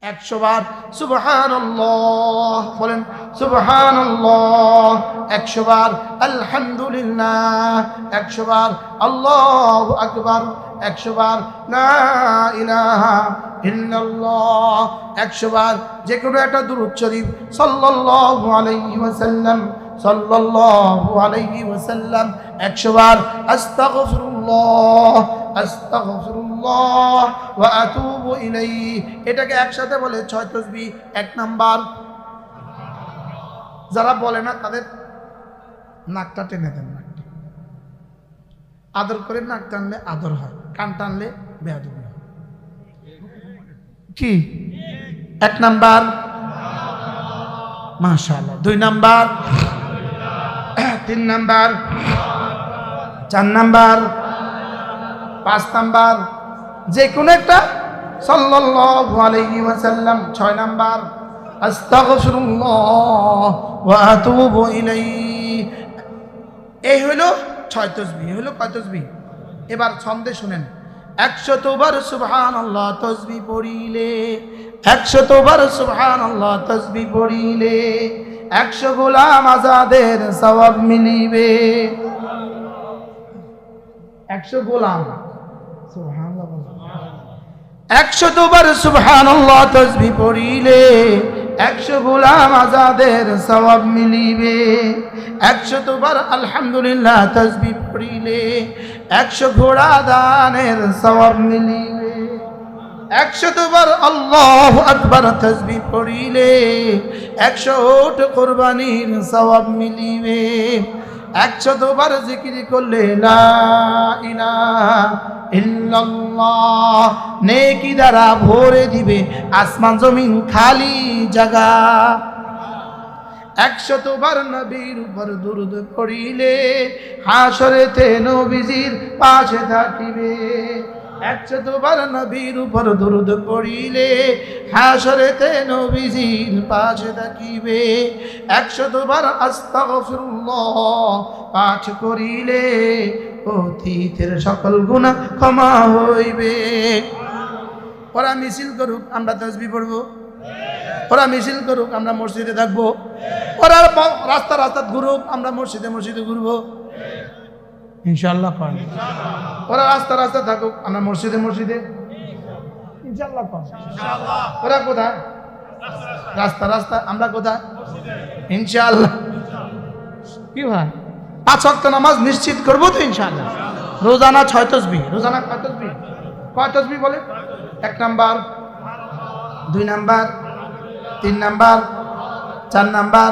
100 বার সুবহানাল্লাহ বলেন, সুবহানাল্লাহ। 100 বার আলহামদুলিল্লাহ, 100 বার আল্লাহু আকবার, 100 বার লা ইলাহা ইল্লাল্লাহ, 100 বার যে কোনো একটা দুরূদ শরীফ সাল্লাল্লাহু আলাইহি ওয়াসাল্লাম, সাল্লাল্লাহু আলাইহি ওয়াসাল্লাম, 100 বার আস্তাগফিরুল্লাহ, আস্তাগফিরুল্লাহ ওয়া আতুবু ইলাইহি। এটাকে একসাথে বলে 6 তাসবিহ। 1 নাম্বার, যারা বলে না তাদের নাকটা টেনে দেন, নাকটা আদর করে, নাক টানলে আদর হয়, কান টানলে বেয়াদবি হয়। কি 1 নাম্বার মাশাআল্লাহ, 2 নাম্বার, 3 নাম্বার, 4 নাম্বার, 5 নাম্বার যে কোনো একটা সাল্লাল্লাহু আলাইহি ওয়াসাল্লাম, 6 নাম্বার আস্তাগফিরুল্লাহ ওয়া আতুবু ইলাইহি। এই হলো 6 তাসবিহ। হলো কয় তাসবিহ? এবার ছন্দে শুনেন। 100 বার সুবহানাল্লাহ তাসবিহ পড়িলে, 100 বার সুবহানাল্লাহ তাসবিহ পড়িলে 100 গোলাম আজাদের সওয়াব মিলিবে। 100 গোলাম, সুবহানাল্লাহ, 100 বার সুবহানাল্লাহ তাসবিহ পড়িলে 100 গোলাম আজাদের সওয়াব মিলিবে। 100 বার আলহামদুলিল্লাহ তাসবিহ পড়িলে 100 ঘোড়া দানের সওয়াব মিলিবে। 100 বার আল্লাহু আকবার তাসবিহ পড়িলে 100 ওট কুরবানির সওয়াব মিলিবে। 100 বার জিকির করলে লা ইলাহা ইল্লাল্লাহ নেকি দ্বারা ভরে দিবে আসমান জমিন খালি জায়গা। 100 বার নবীর উপর দুরূদ পড়িলে হাসরেতে নবীজির পাশে থাকিবে। 100 বার নবীর উপর দুরূদ পড়িলে হাসরেতে নবীজির পাশে থাকিবে। 100 বার আস্তাগফিরুল্লাহ পাঠ করিলে অতীতের সকল গুনাহ ক্ষমা হইবে। ওরা মিছিল করুক, আমরা তাসবিহ পড়ব। ওরা মিছিল করুক, আমরা মসজিদে থাকবো। ওরা রাস্তা রাস্তা ঘুরুক, আমরা মসজিদে মসজিদে ঘুরবো ইনশাআল্লাহ। ওরা রাস্তা রাস্তা থাকুক, আমরা মসজিদে মসজিদে ইনশাআল্লাহ। ওরা কোথায়? রাস্তা রাস্তা, আমরা কোথায়? ইনশাআল্লাহ। কি ভাই, 5 ওয়াক্ত নামাজ নিশ্চিত করবো তো ইনশাআল্লাহ। রোজানা 6 তাসবিহ। রোজানা কয় তাসবিহ? কয় তাসবিহ বলে? 1 number, 2 number, 3 number, 4 number,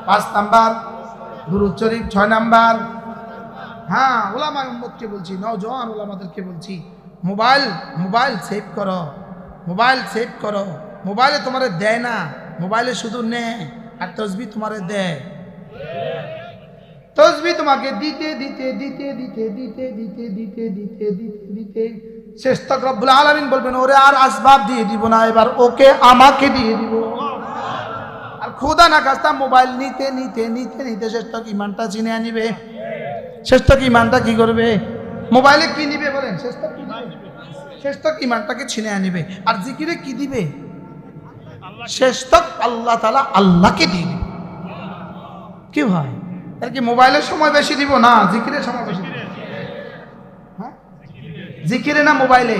5 number দুরূদ শরীফ, 6 নাম্বার। হ্যাঁ, ওলামা উম্মতকে বলছি, নওজোয়ান ওলামাদেরকে বলছি, মোবাইল সেভ করো, মোবাইল সেভ করো। মোবাইলে তোমারে দেয় না, মোবাইলে শুধু নেয়, আর তাসবিহ তোমারে দেয়। তাসবিহ তোমাকে দিতে দিতে দিতে দিতে দিতে দিতে দিতে দিতে দিতে দিতে শেষ তক রব্বুল আলামিন বলবেন, ওরে আর আসবাব দিয়ে দিব না, এবার ওকে আমাকে দিয়ে দিব। আর খোদা না খাস্তা মোবাইল নিতে নিতে নিতে নিতে শেষ তক ইমানটা চিনে আনিবে। শেষ তক ইমানটা কি করবে? মোবাইলে কি নিবে বলেন? শেষ তক কি নিবে? শেষ তক ইমানটাকে ছিনে আনিবে। আর জিকিরে কি দিবে? শেষ তক আল্লাহ তাআলা আল্লাহকে দিয়ে দিবে। কি ভাই, তার কি মোবাইলের সময় বেশি দিব না জিকিরের সময় বেশি দিব? হ্যাঁ, জিকিরে না মোবাইলে?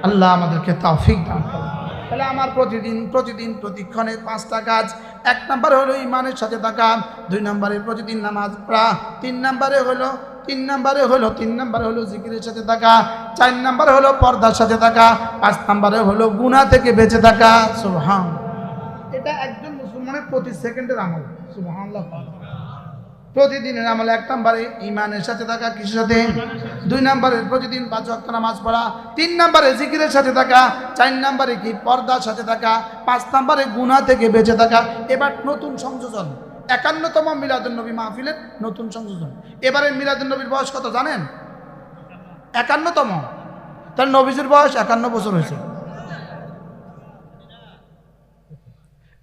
আল্লাহ আমাদেরকে তৌফিক দান করুন। তাহলে আমার প্রতিদিন প্রতিক্ষণে 5টা কাজ। 1 নম্বরে হলো ইমানের সাথে থাকা, 2 নম্বরে প্রতিদিন নামাজ পড়া, 3 নম্বরে হলো জিকিরের সাথে থাকা, 4 নম্বরে হলো পর্দার সাথে থাকা, 5 নম্বরে হলো গুনাহ থেকে বেঁচে থাকা। সুবহানাল্লাহ। এটা একজন মুসলমানের প্রতি সেকেন্ডের আমল। সুবহানাল্লাহ। প্রতিদিনের আমল। 1 নম্বরে ইমানের সাথে থাকা, কিসের সাথে? 2 নম্বরে প্রতিদিন 5 ওয়াক্ত নামাজ পড়া, 3 নম্বরে জিকিরের সাথে থাকা, 4 নম্বরে কি পর্দার সাথে থাকা, 5 নম্বরে গুনাহ থেকে বেঁচে থাকা। এবার নতুন সংযোজন, 51তম মিলাদুন নবী মাহফিলের নতুন সংযোজন। এবারে মিলাদুন নবীর বয়স কত জানেন? 51তম। তাহলে নবীজির বয়স 51 বছর হয়েছে।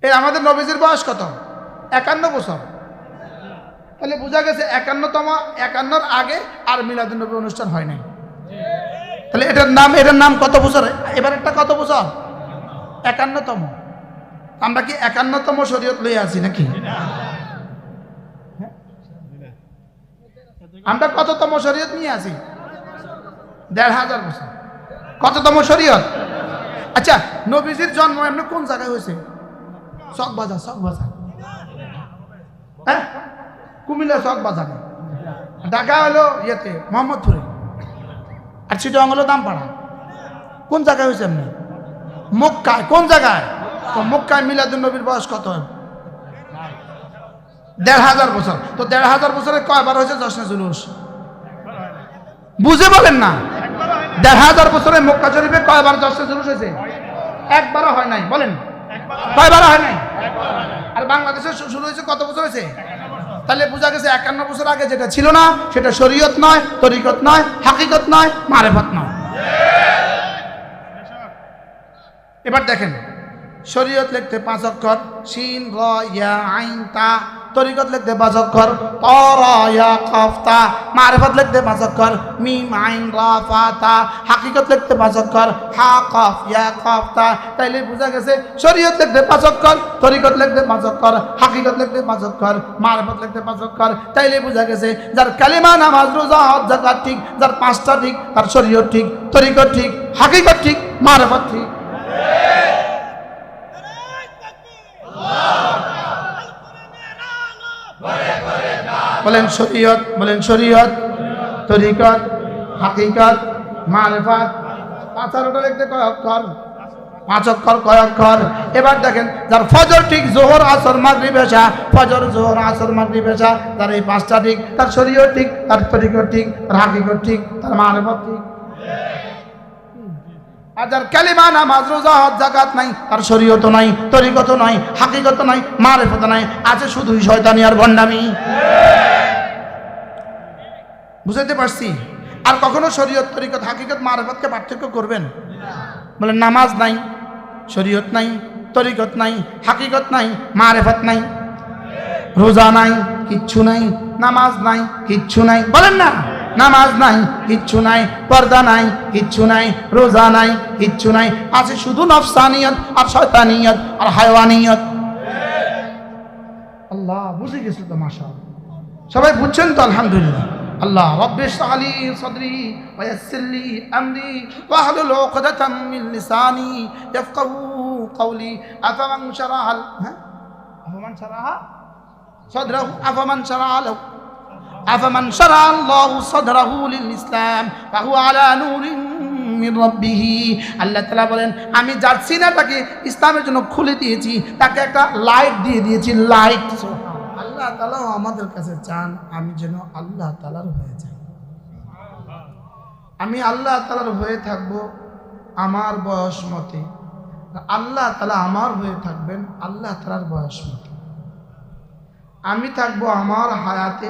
এই আমাদের নবীজির বয়স কত? 51 বছর। তাহলে বোঝা গেছে 51 আগে আর মিলাদুন নবী অনুষ্ঠান হয় নাই। তাহলে এটার নাম কত বছর? এবার একটা কত বছর? 51তম। আমরা কি 51তম শরীয়ত লইয়া আছি নাকি? আমরা কততম শরীয়ত নিয়ে আছি? ১,৫০০ বছর। কততম শরীয়ত? আচ্ছা, নবীজির জন্ম এমনি কোন জায়গায় হয়েছে? চকবাজার। হ্যাঁ, কুমিল্লা চকবাজারে। ঢাকা হলো ইয়েতে মোহাম্মদপুরে, আর চিটাগাং হলো দামপাড়া। কোন জায়গায় হয়েছে এমনি? মক্কায়। কোন জায়গায়? তো মক্কায় মিলাদুন নবীর বয়স কত? ১,৫০০ বছর। তো ১,৫০০ বছরে কয়বার হয়েছে জশ্নে জুলুস? বুঝে বলেন না। ১,৫০০ বছরে মক্কা শরীফে কয়বার জশ্নে জুলুস হয়েছে? একবারও হয় নাই। বলেন কয়বার হয় নাই? আর বাংলাদেশে শুরু হয়েছে কত বছর হয়েছে? তাহলে বোঝা গেছে ৫১ বছর আগে যেটা ছিল না সেটা শরীয়ত নয়, তরিকত নয়, হাকিকত নয়, মারেফত নয়। এবার দেখেন, শরীয়ত লিখতে ৫ অক্ষর, শিন র ইয়া আইন তা। তরিকত লিখতে ৫ অক্ষর, ত র ইয়া কফ তা। মারিফাত লিখতে ৫ অক্ষর, মিম আইন রা ফা তা। হাকিকত লিখতে ৫ অক্ষর, হা কফ ইয়া কফ তা। তাইলে বোঝা গেছে শরীয়ত লিখতে ৫ অক্ষর, তরিকত লিখতে ৫ অক্ষর, হাকিকত লিখতে ৫ অক্ষর, মারিফাত লিখতে ৫ অক্ষর। তাইলে বোঝা গেছে যার কালিমা, নামাজ, রোজা, হজ, যাকাত ঠিক, যার ৫টা ঠিক, তার শরীয়ত ঠিক, তরিকত ঠিক, হাকিকত ঠিক, মারিফাত ঠিক। বলেন শরীয়ত, বলেন শরীয়ত, তরিকত, হাকিকত, মারিফাত। ৫ লিখতে কয় অক্ষর? ৫ অক্ষর। কয় অক্ষর? এবার দেখেন, যার ফজর ঠিক, জোহর, আসর, মাগরিব, এশা, ফজর, জোহর, আসর, মাগরিব, এশা, তার এই ৫টা ঠিক, তার শরীয়ত ঠিক, তার তরিকত ঠিক, তার হাকিকত ঠিক, তার মারিফাত ঠিক। আর যার কালিমা, নামাজ, রোজা, হজ, যাকাত নাই, তার শরীয়ত নাই, তরিকত নাই, হাকিকত নাই, মারিফত নাই, আছে শুধুই শয়তানি আর ভণ্ডামি। বুঝাইতে পারছি? আর কখনো শরীয়ত, তরিকত, হাকিকত, মারিফতকে পার্থক্য করবেন? বলেন নামাজ নাই, শরীয়ত নাই, তরিকত নাই, হাকিকত নাই, মারিফত নাই, রোজা নাই, কিচ্ছু নাই, নামাজ নাই, কিচ্ছু নাই। বলেন না, নামাজ নাই, কিচ্ছু নাই, পর্দা নাই, কিচ্ছু নাই, রোজা নাই, কিচ্ছু নাই, আছে শুধু নফসানিয়ত আর শয়তানিয়ত আর হায়ওয়ানিয়ত। আল্লাহ, বুঝে গেছে তো মাশাআল্লাহ। সবাই বুঝছেন তো? আলহামদুলিল্লাহ। আল্লাহ রাব্বি ইশরাহ লি সাদরি ওয়া ইয়াসসির লি আমরি ওয়াহলুল উকদাতাম মিন লিসানি ইয়াফকাহু কওলি। আফামান শারাহা সাদরাহু আফামান শারাহা লাহু আফামান শারাহা আল্লাহু সাদরাহু লিল ইসলাম ফাহুয়া আলা নূরিন মির রাব্বিহি। আল্লাহ তাআলা বলেন, আমি যার সিনাটাকে ইসলামের জন্য খুলে দিয়েছি, তাকে একটা লাইট দিয়ে দিয়েছি। লাইট। আল্লাহ তাআলাও আমাদের কাছে চান আমি যেন আল্লাহ তাআলার হয়ে যাই। আমি আল্লাহ তাআলার হয়ে থাকবো আমার বয়স মতে, আল্লাহ তাআলা আমার হয়ে থাকবেন আল্লাহ তাআলার বয়স মতে। আমি থাকবো আমার হায়াতে,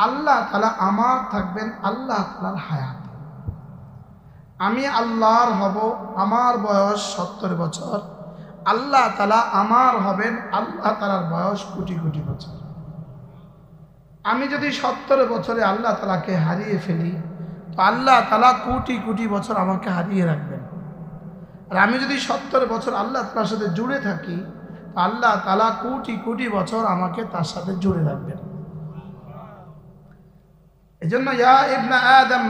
আল্লাহ তাআলা আমার থাকবেন আল্লাহ তাআলার হায়াতে। আমি আল্লাহর হব, আমার বয়স ৭০ বছর, আল্লাহ তাআলা আমার হবেন আল্লাহ তাআলার বয়স কোটি কোটি বছর। আমি যদি ৭০ বছরে আল্লাহ তাআলাকে হারিয়ে ফেলি, তো আল্লাহ তাআলা কোটি কোটি বছর আমাকে হারিয়ে রাখবেন। আর আমি যদি ৭০ বছর আল্লাহ তাআলার সাথে জুড়ে থাকি, তো আল্লাহ তাআলা কোটি কোটি বছর আমাকে তার সাথে জুড়ে রাখবেন। এজন্য ইয়া ইবনে আদম,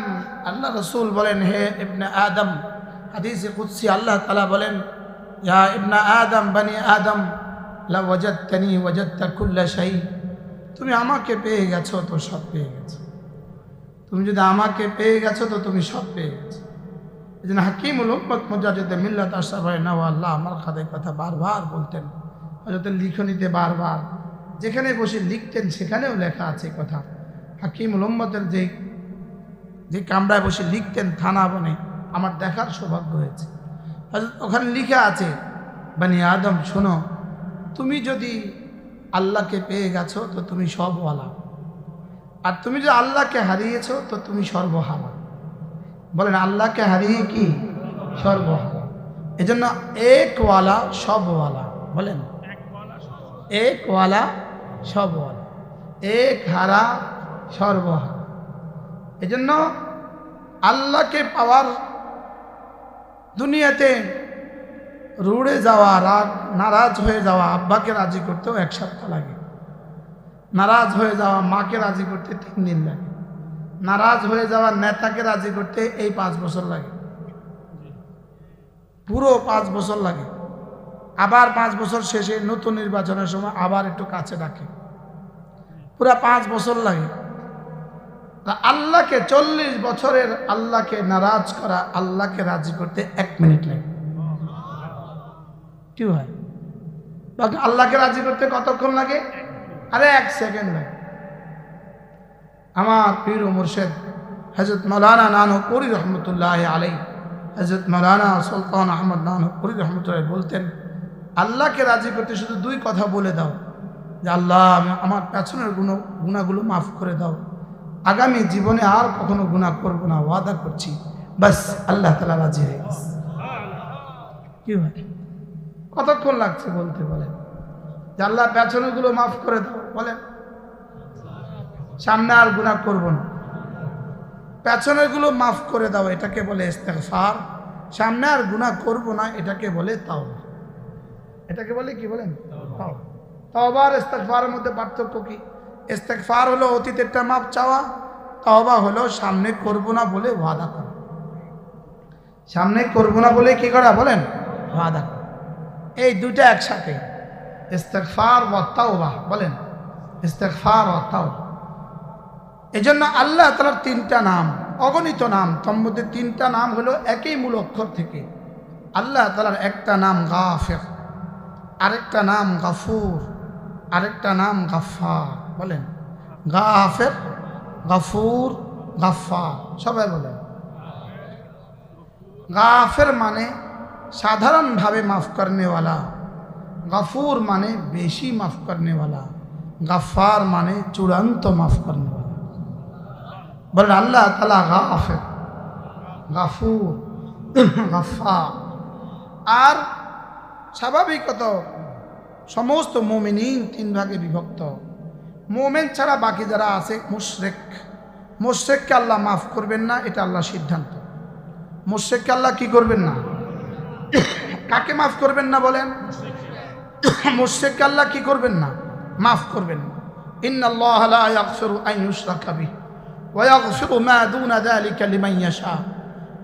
আল্লাহ রাসূল বলেন, হে ইবনে আদম, হাদিসে কুদসি আল্লাহ তাআলা বলেন, ইয়া ইবনে আদম, বনি আদম, লা ওয়াজাদতানি ওয়াজাদতা কুল্লা শাই। তুমি আমাকে পেয়ে গেছো তো সব পেয়ে গেছো। তুমি যদি আমাকে পেয়ে গেছো তো তুমি সব পেয়ে গেছো। এজন্য হাকিমুল উম্মত মুজাদ্দিদ মিল্লাত আশরাফ আল্লাহ আমার খাদের কথা বারবার বলতেন, হযরতের লিখনিতে বারবার, যেখানে বসে লিখতেন সেখানেও লেখা আছে কথা। হাকিমুল উম্মতের যে কামরায় বসে লিখতেন থানা বনে, আমার দেখার সৌভাগ্য হয়েছে। ওখানে লিখা আছে, বনি আদম শোনো, তুমি যদি আল্লাহকে পেয়ে গেছো তো তুমি সবওয়ালা, আর তুমি যদি আল্লাহকে হারিয়েছো তো তুমি সর্বহারা। বলেন আল্লাহকে হারিয়ে কি সর্বহারা। এজন্য একওয়ালা সবওয়ালা। বলেন একওয়ালা সবওয়ালা, এক হারা সর্বহারা। এজন্য আল্লাহকে পাওয়ার দুনিয়াতে রুড়ে যাওয়া, রাগ নারাজ হয়ে যাওয়া আব্বাকে রাজি করতেও 1 সপ্তাহ লাগে। নারাজ হয়ে যাওয়া মাকে রাজি করতে 3 দিন লাগে। নারাজ হয়ে যাওয়া নেতাকে রাজি করতে এই 5 বছর লাগে, পুরো 5 বছর লাগে। আবার 5 বছর শেষে নতুন নির্বাচনের সময় আবার একটু কাছে ডাকে, পুরা 5 বছর লাগে। আল্লাহকে 40 বছরের আল্লাহকে নারাজ করা, আল্লাহকে রাজি করতে 1 মিনিট লাগে। কি হয়? বাকি আল্লাহকে রাজি করতে কতক্ষণ লাগে? আরে 1 সেকেন্ড লাগে। আমার পীর ও মুর্শিদ হযরত মাওলানা নানপুরি রহমতুল্লাহ আলাইহি, হযরত মাওলানা সুলতান আহমদ নানপুরি রহমতুল্লাহ বলতেন, আল্লাহকে রাজি করতে শুধু 2 কথা বলে দাও যে আল্লাহ আমার পেছনের গুনাহগুলো মাফ করে দাও, আগামী জীবনে আর কখনো গুনাহ করব না, ওয়াদা করছি। বাস আল্লাহ তাআলা রাজি হয়ে গেছে। কি হয়? কতক্ষণ লাগছে বলতে বলেন? যে আল্লাহ পেছনের গুলো মাফ করে দাও, বলেন সামনে আর গুনাহ করব না। পেছনের গুলো মাফ করে দাও এটাকে বলে ইস্তেগফার, সামনে আর গুনাহ করব না এটাকে বলে তাওবা। এটাকে বলে কি বলেন? তাওবা। তাওবা আর ইস্তেগফারের মধ্যে পার্থক্য কি? ইস্তেগফার হলো অতীতেরটা মাপ চাওয়া, তাওবা হলো সামনে করব না বলে ওয়াদা করা। সামনে করব না বলে কি করা? বলেন ওয়াদা করা। এই দুইটা একসাথে, ইস্তেগফার ওয়া তাওবা। বলেন ইস্তেগফার ওয়া তাওবা। এজন্য আল্লাহ তাআলার 3টা নাম, অগণিত নাম, তার মধ্যে 3টা নাম হলো একই মূল অক্ষর থেকে। আল্লাহ তাআলার একটা নাম গাফির, আরেকটা নাম গাফুর, আরেকটা নাম গাফফার। বলেন গাফির, গাফুর, গাফফার। সবাই বলেন। গাফির মানে সাধারণভাবে মাফ করने वाला, গাফুর মানে বেশি মাফ করने वाला, গাফফার মানে চূড়ান্ত মাফ করने वाला। বলেন আল্লাহ তাআলা গাফির, গাফুর, গাফফার। আর স্বাভাবিকত সমস্ত মুমিনিন 3 ভাগে বিভক্ত। মুমিন ছাড়া বাকি যারা আছে মুশরিক, মুশরিককে আল্লাহ মাফ করবেন না, এটা আল্লাহর সিদ্ধান্ত। মুশরিককে আল্লাহ কি করবেন না? কাকে মাফ করবেন না বলেন? মুশরিককে আল্লাহ কি করবেন না? মাফ করবেন না। ইন্নাল্লাহা লা ইয়াগফিরু আন ইউশরাকা বিহি ওয়া ইয়াগফিরু মা দুনা যালিকা লিমান ইয়াশা।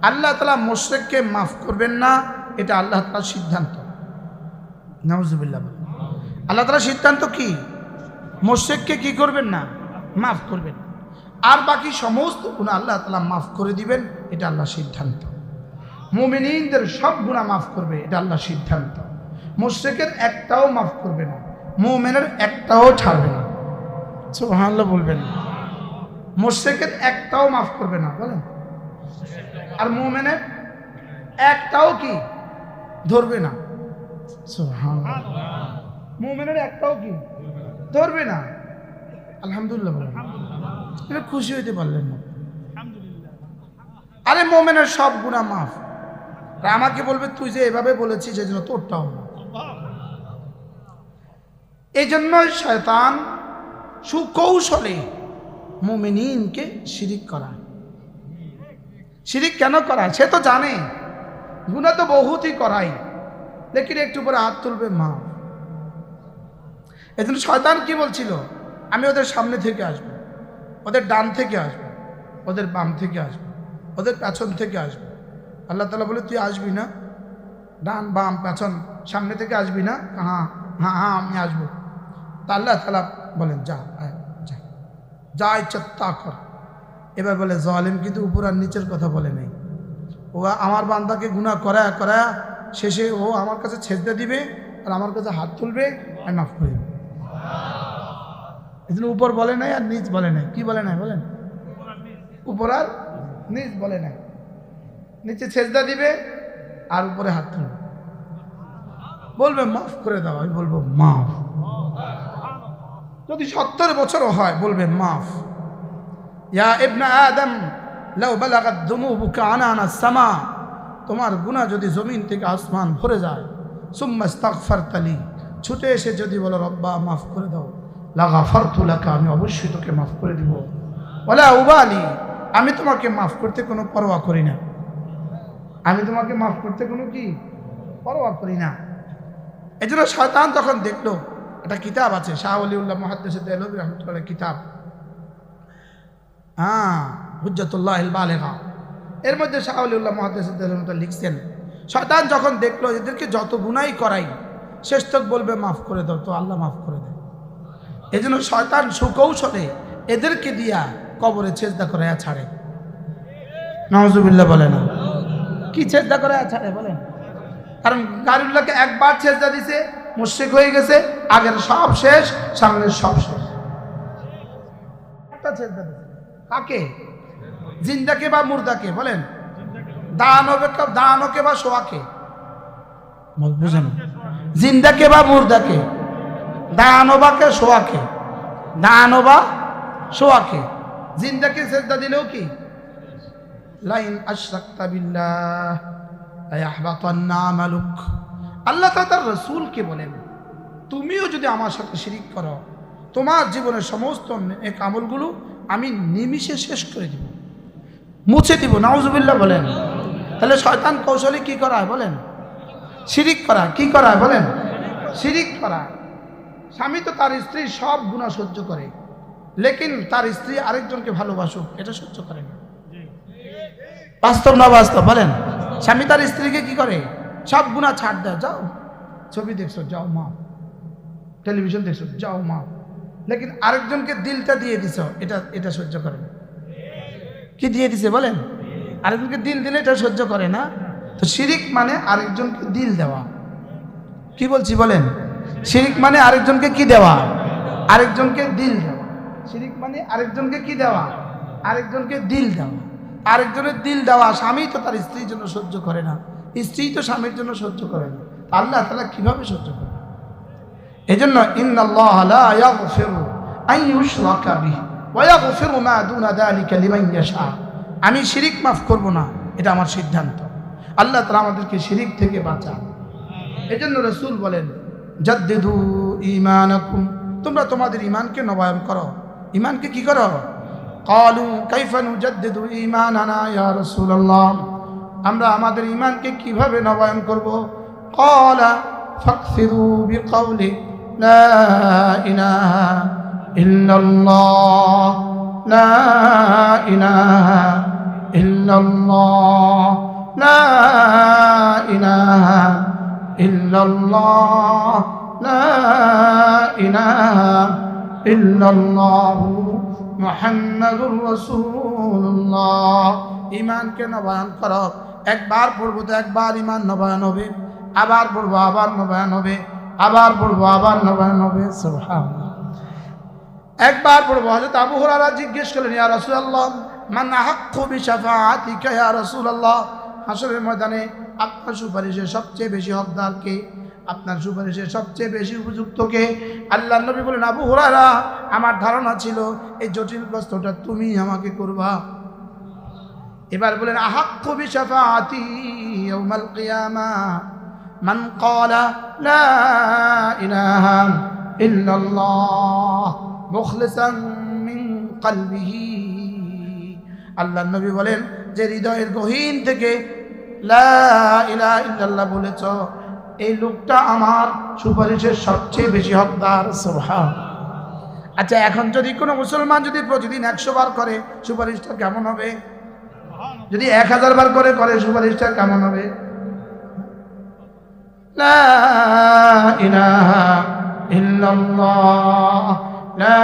আল্লাহ তাআলা মুশরিককে মাফ করবেন না, এটা আল্লাহ তাআলার সিদ্ধান্ত। নাউজুবিল্লাহ। আল্লাহ তাআলার সিদ্ধান্ত কি? মুশরিককে কি করবেন না? মাফ করবেন। আর বাকি সমস্ত গুনাহ আল্লাহ তাআলা মাফ করে দিবেন, এটা আল্লাহর সিদ্ধান্ত। মুমিনিনদের সব গুনাহ মাফ করবে, এটা আল্লাহর সিদ্ধান্ত। মুশরিকের একটাও মাফ করবে না, মুমিনের একটাও ছাড়বে না। সুবহানাল্লাহ বলবেন। মুশরিকের একটাও মাফ করবে না, বলেন। আর মুমিনের একটাও কি ধরবে না। সুবহানাল্লাহ। মুমিনের একটাও কি ধরবে না। আলহামদুলিল্লাহ বলেন। এটা খুশি হইতে পারলেন না? আরে মুমিনের সব গুনাহ মাফ। আমাকে বলবে তুই যে এভাবে বলেছিস এই জন্য তোরটাও না। এই জন্যই শয়তান সুকৌশলে মুমিনিনকে শিরিক করায়। শিরিক কেন করায়? সে তো জানে গুনাহ তো বহুতই করাই, লেকিন একটু পরে হাত তুলবে মা। এই জন্য শয়তান কি বলছিল? আমি ওদের সামনে থেকে আসবো, ওদের ডান থেকে আসবো, ওদের বাম থেকে আসবো, ওদের পেছন থেকে আসবো। আল্লাহ তাআলা বলে তুই আসবি না? ডান বাম পেছন সামনে থেকে আসবি না? হ্যাঁ হ্যাঁ হ্যাঁ আমি আসবো। তা আল্লাহ তাআলা বলেন যা যা যা ইচ্ছা তা কর। এবার বলে জালেম কিন্তু উপর আর নিচের কথা বলে নাই। ও আমার বান্দাকে গুনাহ করায় করায় শেষে ও আমার কাছে ছেজদা দিবে আর আমার কাছে হাত তুলবে, আমি মাফ করে দেব। এই জন্য উপর বলে নাই আর নিচ বলে নাই। কি বলে নাই বলেন? উপর আর নিচ বলে নাই। নিচে ছেজদা দিবে আর উপরে হাত তুলবে, বলবে মাফ করে দাও। আমি বলবো মাফ। যদি 70 বছরও হয় বলবে মাফ। ইয়া ইবনে আদম লাউ বালাগাত যুনুবুকা আনানাস সামা, তোমার গুনাহ যদি জমিন থেকে আসমান ভরে যায়, সুম্মা ইস্তাগফারতা লি, ছুটে এসে যদি বলো রব্বা মাফ করে দাও, লাগাফারতু লাকা, আমি অবশ্যই তোকে মাফ করে দিব। ওয়ালা উবালি, আমি তোমাকে মাফ করতে কোনো পরোয়া করি না। আমি তোমাকে মাফ করতে কোনো কি পরোয়া করি না। এই জন্য শয়তান তখন দেখলো একটা কিতাব আছে, শাহ ওলিউল্লাহ মুহাদ্দিস দেহলভী রাহমাতুল্লাহ কিতাব, হুজ্জাতুল্লাহিল বালিগা, এর মধ্যে শাহ ওলিউল্লাহ মুহাদ্দিস দেহলভী লিখছেন, শয়তান যখন দেখলো এদেরকে যত গুনাই করাই শেষ তক বলবে মাফ করে দাও, তো আল্লাহ মাফ করে দেয়। এই জন্য শয়তান সুকৌশলে এদেরকে দিয়া কবরে ছেজদা করে ছাড়ে। নাউজুবিল্লাহ বলে না, কি ছেজদা করে ছাড়ে বলেন? কারণ গায়রুল্লাহকে একবার ছেজদা দিছে, মুশরিক হয়ে গেছে, আগের সব শেষ, সামনের সব শেষ। একটা ছেজদা দিছে কাকে? জিন্দাকে বা মুর্দাকে বলেন? দানকে বা শোয়াকে? বুঝেন? জিন্দাকে বা মুর্দাকে? দানবাকে শোয়াকে? দানবা শোয়াকে? জিন্দাকে সেজদা দিলেও কি লাইন আশরাকতা বিল্লাহ লায়াহবাতান্না আমালুক। আল্লাহ তাআলা রাসূলকে বলেন, তুমিও যদি আমার সাথে শিরিক করো, তোমার জীবনের সমস্ত নেক আমলগুলো আমি নিমিষে শেষ করে দিব, মুছে দিব। নাউজুবিল্লাহ বলেন। তাহলে শয়তান কৌশলে কি করায় বলেন? শিরিক করা। কি করায় বলেন? শিরিক করা। স্বামী তো তার স্ত্রীর সব গুনাহ সহ্য করে, লেকিন তার স্ত্রী আরেকজনকে ভালোবাসুক এটা সহ্য করে না। বাস্তব না বাস্তব বলেন? স্বামী তার স্ত্রীকে কি করে? সব গুনাহ ছাড় দেয়, যাও ছবি দেখছো যাও মা, টেলিভিশন দেখছো যাও মা, লেকিন আরেকজনকে দিলটা দিয়ে দিছো, এটা সহ্য করে না। কি দিয়ে দিছে বলেন? আরেকজনকে দিল দিলে এটা সহ্য করে না। তো শিরিক মানে আরেকজনকে দিল দেওয়া। কি বলছি বলেন? শিরিক মানে আরেকজনকে কি দেওয়া? আরেকজনকে দিল দেওয়া। শিরিক মানে আরেকজনকে কি দেওয়া? আরেকজনকে দিল দেওয়া। আরেকজনের দিল দেওয়া স্বামী তো তার স্ত্রীর জন্য সহ্য করে না, স্ত্রী তো স্বামীর জন্য সহ্য করে না, আল্লাহ তাআলা কিভাবে সহ্য করে? এজন্য ইন্নাল্লাহা লা ইয়াগফিরু আন ইউশরাকা বিহি ওয়া ইয়াগফিরু মা দুনা যালিকা লিমান ইয়াশা। আমি শিরিক মাফ করব না, এটা আমার সিদ্ধান্ত। আল্লাহ তাআলা আমাদেরকে শিরিক থেকে বাঁচান। এজন্য রাসূল বলেন, জাদ্দিদু ঈমানাকুম, তোমরা তোমাদের ঈমানকে নবায়ন করো। ঈমানকে কি করো? ক্বালু কাইফা নুজাদ্দিদু ঈমানানা ইয়া রাসূলুল্লাহ, আমরা আমাদের ঈমানকে কিভাবে নবায়ন করব? ক্বালা ফাকসিরু বিকাউলি লা ইলাহা ইল্লাল্লাহ লা ইলাহা ইল্লাল্লাহ লা ইলাহা ইল্লাল্লাহ লা ইলাহা ইল্লাল্লাহু মুহাম্মাদুর রাসূলুল্লাহ। ঈমানকে নবায়ন করো। একবার পড়বো তো একবার ঈমান নবায়ন হবে, আবার পড়বো আবার নবায়ন হবে, আবার পড়বো আবার নবায়ন হবে। সুবহানাল্লাহ। একবার পড়বো। হযরত আবু হুরায়রা জিজ্ঞেস করলেন, ইয়া রাসূলুল্লাহ মান আহাক্কু বিশাফাআতিকা ইয়া রাসূলুল্লাহ, হাশরের ময়দানে আপনার সুপারিশের সবচেয়ে বেশি হকদার কে? আপনার সুপারিশের সবচেয়ে বেশি উপযুক্ত কে? আল্লাহর নবী বলেন, আবু হুরায়রা, আমার ধারণা ছিল এই জটিল প্রশ্নটা তুমি আমাকে করবা। এবার বলেন, আহাক্কু বিশাফাআতি ইয়াউমাল কিয়ামাহ মান ক্বালা লা ইলাহা ইল্লাল্লাহ মুখলিসান মিন কলবিহি। আল্লাহর নবী বলেন, যে হৃদয়ের গহীন থেকে লা ইলাহা ইল্লাল্লাহ বলেছ, এই লোকটা আমার সুপারিশের সবচেয়ে বেশি হকদার। সুবহানাল্লাহ। আচ্ছা, এখন যদি কোনো মুসলমান যদি প্রতিদিন 100 বার করে, সুপারিশটা কেমন হবে? যদি 1000 বার করে সুপারিশটা কেমন হবে? লা ইলাহা ইল্লাল্লাহ লা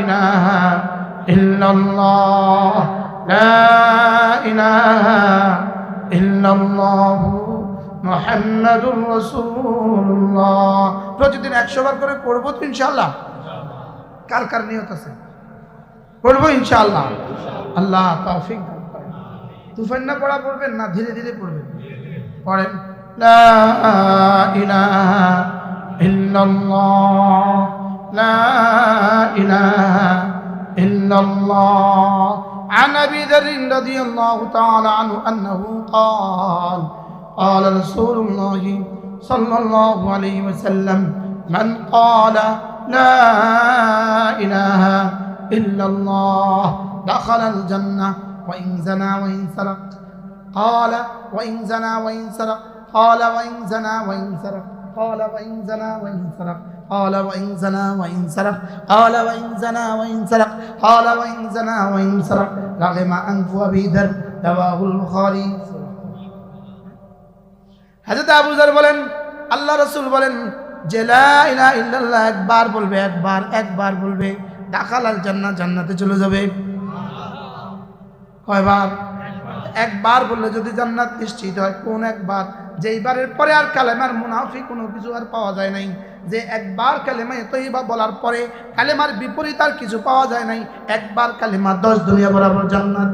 ইলাহা ইল্লাল্লাহ লা ইলাহা ইল্লাল্লাহু মুহাম্মাদুর রাসূলুল্লাহ। প্রতিদিন 100 বার করে পড়বো তো ইনশাআল্লাহ? কার কার নিয়ত আছে? পড়বো ইনশাআল্লাহ। আল্লাহ তৌফিক দান করেন। তুফান না পড়া পড়বেন না, ধীরে ধীরে পড়বেন। পড়েন, লা ইলাহা ইল্লাল্লাহ লা ইলাহা ইল্লাল্লাহ। عن أبي ذر رضي الله تعالى عنه أنه قال قال رسول الله صلى الله عليه وسلم من قال لا إله إلا الله دخل الجنة وإن زنى وإن سرق قال وإن زنى وإن سرق قال وإن زنى وإن سرق قال وإن زنى وإن سرق قال وإن زنى وإن سرق قال وإن زنى وإن سرق قال وإن زنى وإن سرق رغم أنف أبي ذر رواه البخاري হযরত আবু যর বলেন আল্লাহ রাসূল বলেন যে লা ইলাহা ইল্লাল্লাহ একবার বলবে একবার বলবে দাখালাল জান্নাত জান্নাতে চলে যাবে কয়বার একবার বললে যদি জান্নাত নিশ্চিত হয় কোন একবার যেইবারের পরে আর কালেমার মুনাফিক কোনো কিছু আর পাওয়া যায় নাই যে একবার কালেমা তয়্যিবা বলার পরে কালেমার বিপরীত আর কিছু পাওয়া যায় নাই একবার কালেমা 10 দুনিয়া বরাবর জান্নাত